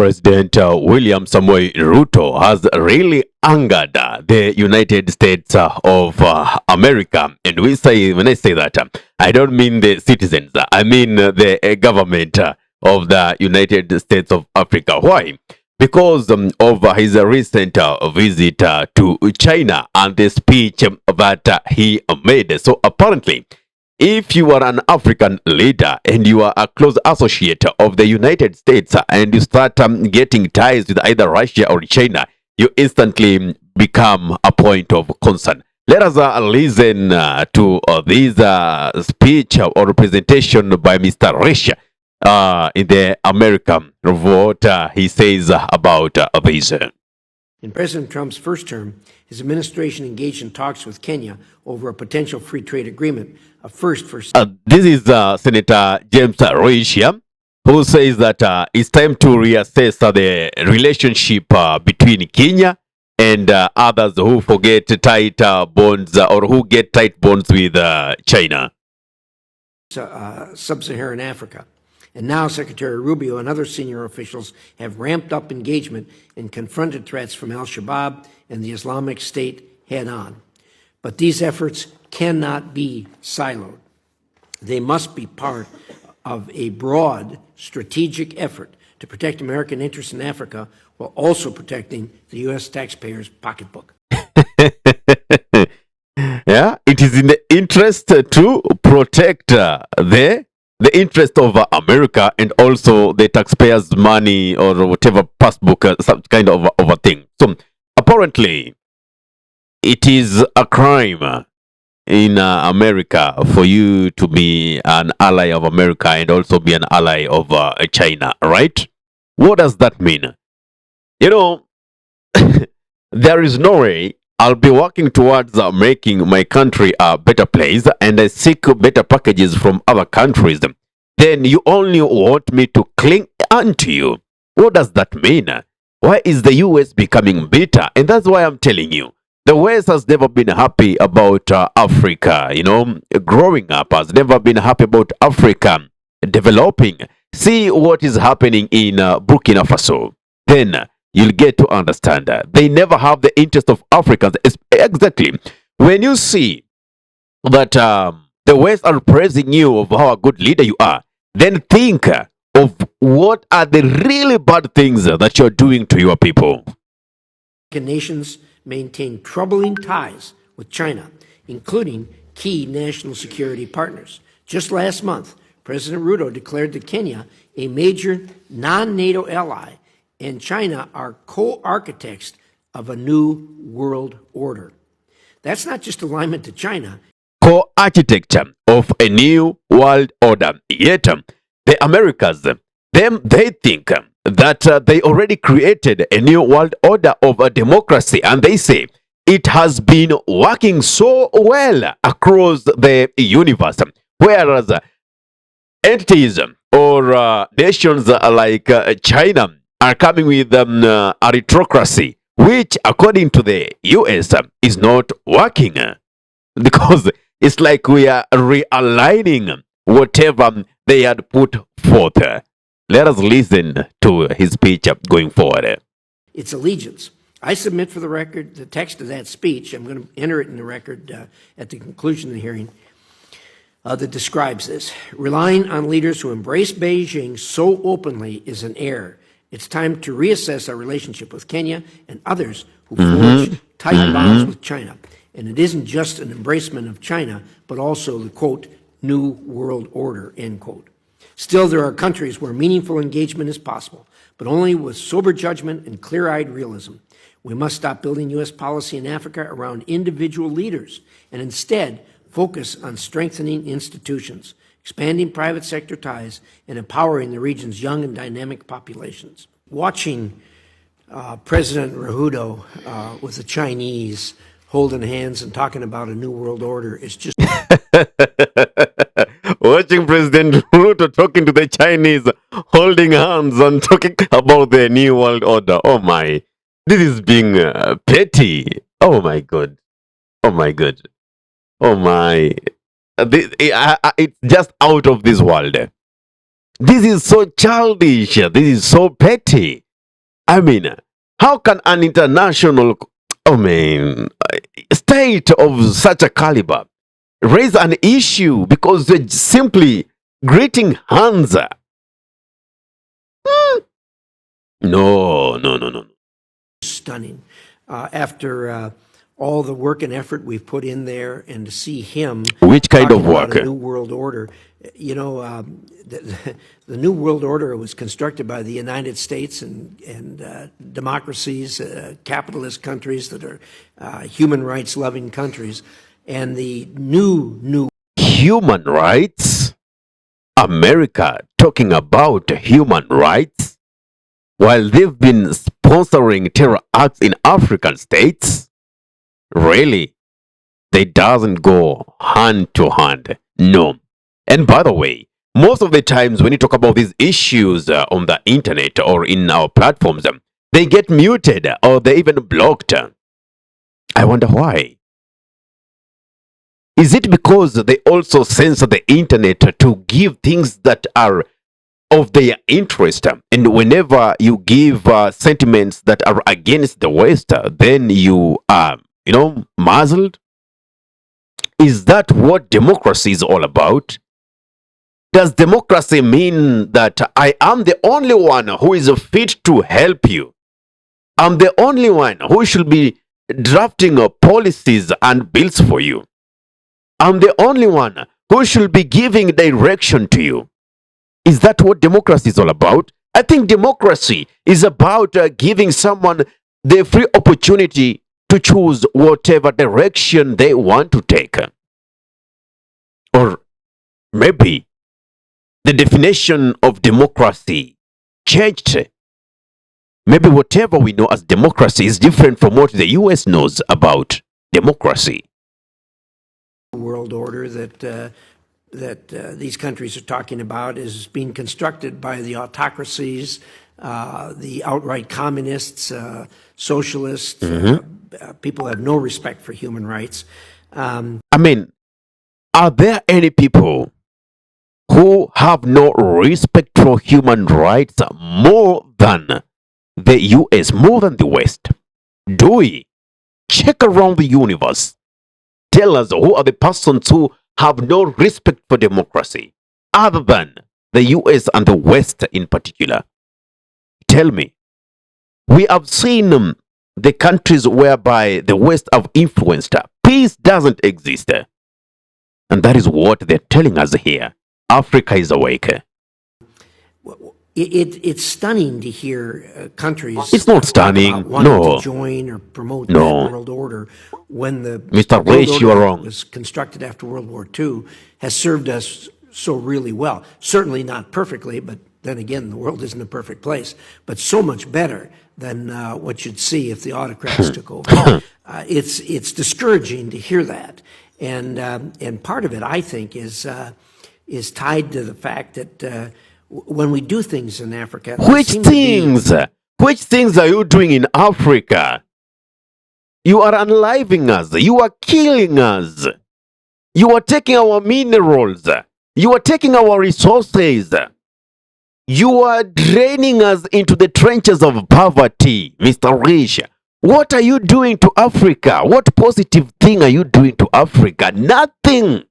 President William Samoei Ruto has really angered the United States of America. And when I say that, I don't mean the citizens. I mean the government of the United States of Africa. Why? Because of his recent visit to China and the speech that he made. So apparently, if you are an African leader and you are a close associate of the United States and you start getting ties with either Russia or China, you instantly become a point of concern. Let us listen to this speech or presentation by Mr. Russia in the American what he says about this. In President Trump's first term, his administration engaged in talks with Kenya over a potential free trade agreement, a first for... This is Senator James Russia, who says that it's time to reassess the relationship between Kenya and others who forget tight bonds or who get tight bonds with China. Sub-Saharan Africa. And now Secretary Rubio and other senior officials have ramped up engagement and confronted threats from al-Shabaab and the Islamic State head-on. But these efforts cannot be siloed. They must be part of a broad strategic effort to protect American interests in Africa while also protecting the U.S. taxpayer's pocketbook. Yeah, it is in the interest to protect the interest of America and also the taxpayers' money or whatever passbook, some kind of a thing. So apparently, it is a crime in America for you to be an ally of America and also be an ally of China, right? What does that mean? You know, there is no way I'll be working towards making my country a better place and I seek better packages from other countries. Then you only want me to cling onto you. What does that mean? Why is the US becoming bitter? And that's why I'm telling you, the West has never been happy about Africa, growing up, has never been happy about Africa developing. See what is happening in Burkina Faso. Then you'll get to understand that they never have the interest of Africans. Exactly. When you see that the West are praising you of how a good leader you are, then think of what are the really bad things that you're doing to your people. Nations maintain troubling ties with China, including key national security partners. Just last month, President Ruto declared that Kenya, a major non-NATO ally, and China are co-architects of a new world order. That's not just alignment to China. Co-architecture of a new world order. Yet, the Americans, they think that they already created a new world order of a democracy, and they say it has been working so well across the universe, whereas entities or nations like China are coming with aristocracy, which according to the US is not working, because it's like we are realigning whatever they had put forth. Let us listen to his speech going forward. It's allegiance. I submit for the record the text of that speech. I'm going to enter it in the record at the conclusion of the hearing that describes this. Relying on leaders who embrace Beijing so openly is an error. It's time to reassess our relationship with Kenya and others who forge tight bonds with China. And it isn't just an embracement of China, but also the, quote, new world order, end quote. Still, there are countries where meaningful engagement is possible, but only with sober judgment and clear-eyed realism. We must stop building U.S. policy in Africa around individual leaders and instead focus on strengthening institutions, expanding private sector ties, and empowering the region's young and dynamic populations. Watching President Ruto with the Chinese holding hands and talking about a new world order is just... Watching President Ruto talking to the Chinese, holding hands and talking about the new world order. Oh my, this is being petty. Oh my God. Oh my God. Oh my. It's just out of this world. This is so childish. This is so petty. I mean, how can an international, I mean, state of such a caliber raise an issue because they're simply greeting hands? No, no, no, no. Stunning. After all the work and effort we've put in there, and to see him Which kind talking of about work? a new world order, you know, the new world order was constructed by the United States and democracies, capitalist countries that are human rights loving countries, and the new Human rights? America talking about human rights while they've been sponsoring terror acts in African states? Really? They doesn't go hand to hand. No. And by the way, most of the times when you talk about these issues on the internet or in our platforms, they get muted or they even blocked. I wonder why. Is it because they also censor the internet to give things that are of their interest? And whenever you give sentiments that are against the West, then you are, muzzled? Is that what democracy is all about? Does democracy mean that I am the only one who is fit to help you? I'm the only one who should be drafting policies and bills for you. I'm the only one who should be giving direction to you. Is that what democracy is all about? I think democracy is about giving someone the free opportunity to choose whatever direction they want to take. Or maybe the definition of democracy changed. Maybe whatever we know as democracy is different from what the US knows about democracy. world order that these countries are talking about is being constructed by the autocracies, the outright communists, socialists, people have no respect for human rights. I mean, are there any people who have no respect for human rights more than the US, more than the West? Do we? Check around the universe. Tell us who are the persons who have no respect for democracy other than the US and the West in particular. Tell me. We have seen the countries whereby the West have influenced. Peace doesn't exist. And that is what they're telling us here. Africa is awake. It's stunning to hear countries. It's not stunning. Wanting No. to join or promote No. that world order when the Mr. world Rich, you order are that wrong. was constructed after World War II has served us so really well. Certainly not perfectly, but then again, the world isn't a perfect place. But so much better than what you'd see if the autocrats took over. It's discouraging to hear that, and part of it, I think, is tied to the fact that. When we do things in Africa, Which things? Which things are you doing in Africa? You are unliving us. You are killing us. You are taking our minerals. You are taking our resources. You are draining us into the trenches of poverty, Mr. Rich. What are you doing to Africa? What positive thing are you doing to Africa? Nothing.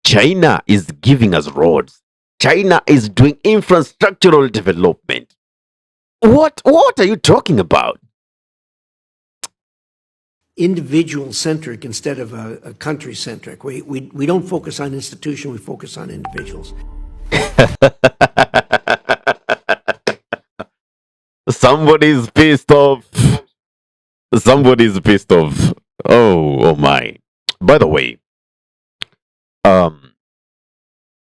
China is giving us roads. China is doing infrastructural development. What are you talking about? Individual-centric instead of a country-centric. We don't focus on institution, we focus on individuals. Somebody's pissed off. Somebody's pissed off. Oh my. By the way,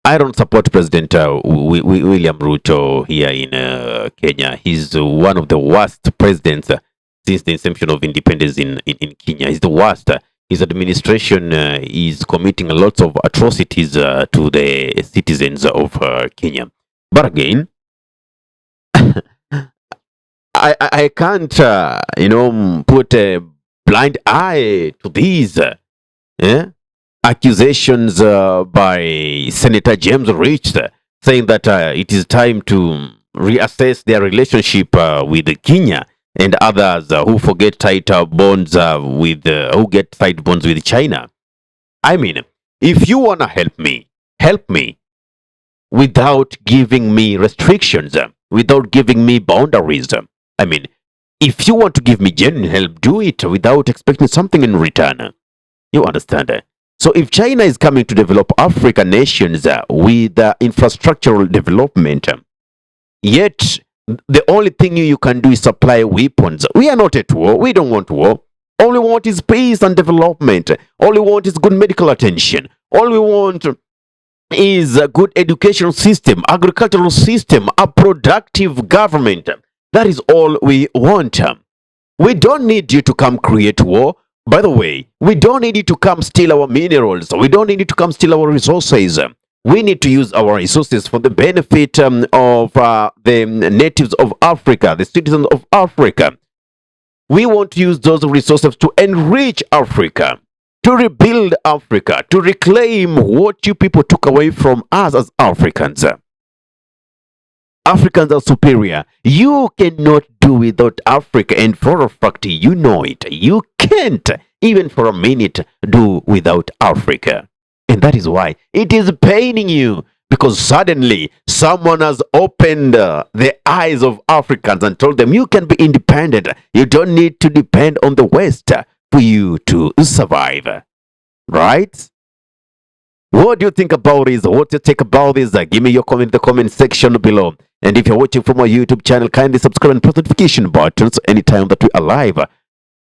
I don't support President William Ruto here in Kenya. He's one of the worst presidents since the inception of independence in Kenya. He's the worst. His administration is committing lots of atrocities to the citizens of Kenya. But again, I can't, put a blind eye to these. Accusations by Senator James Rich saying that it is time to reassess their relationship with Kenya, and others who forget tighter bonds who get tight bonds with China. I mean, if you wanna help me without giving me restrictions, without giving me boundaries. I mean, if you want to give me genuine help, do it without expecting something in return. You understand? So if China is coming to develop African nations with infrastructural development, yet the only thing you can do is supply weapons. We are not at war. We don't want war. All we want is peace and development. All we want is good medical attention. All we want is a good educational system, agricultural system, a productive government. That is all we want. We don't need you to come create war. By the way, we don't need you to come steal our minerals. We don't need you to come steal our resources. We need to use our resources for the benefit of the natives of Africa, the citizens of Africa. We want to use those resources to enrich Africa, to rebuild Africa, to reclaim what you people took away from us as Africans. Africans are superior. You cannot do without Africa, and for a fact, you know it. You can't, even for a minute, do without Africa. And that is why it is paining you, because suddenly someone has opened the eyes of Africans and told them you can be independent. You don't need to depend on the West for you to survive. Right? What do you think about this? What do you think about this? Give me your comment in the comment section below. And if you're watching from our YouTube channel, kindly subscribe and press the notification button so anytime that we are live,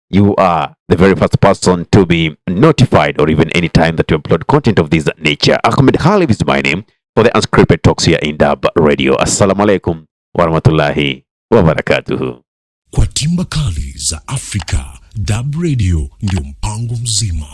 you are the very first person to be notified, or even anytime that you upload content of this nature. Ahmed Khalif is my name for the Unscripted Talks here in Dab Radio. Assalamu alaikum wa rahmatullahi wa barakatuhu. Kwa timba kali za Afrika, Dab Radio ndio mpango mzima.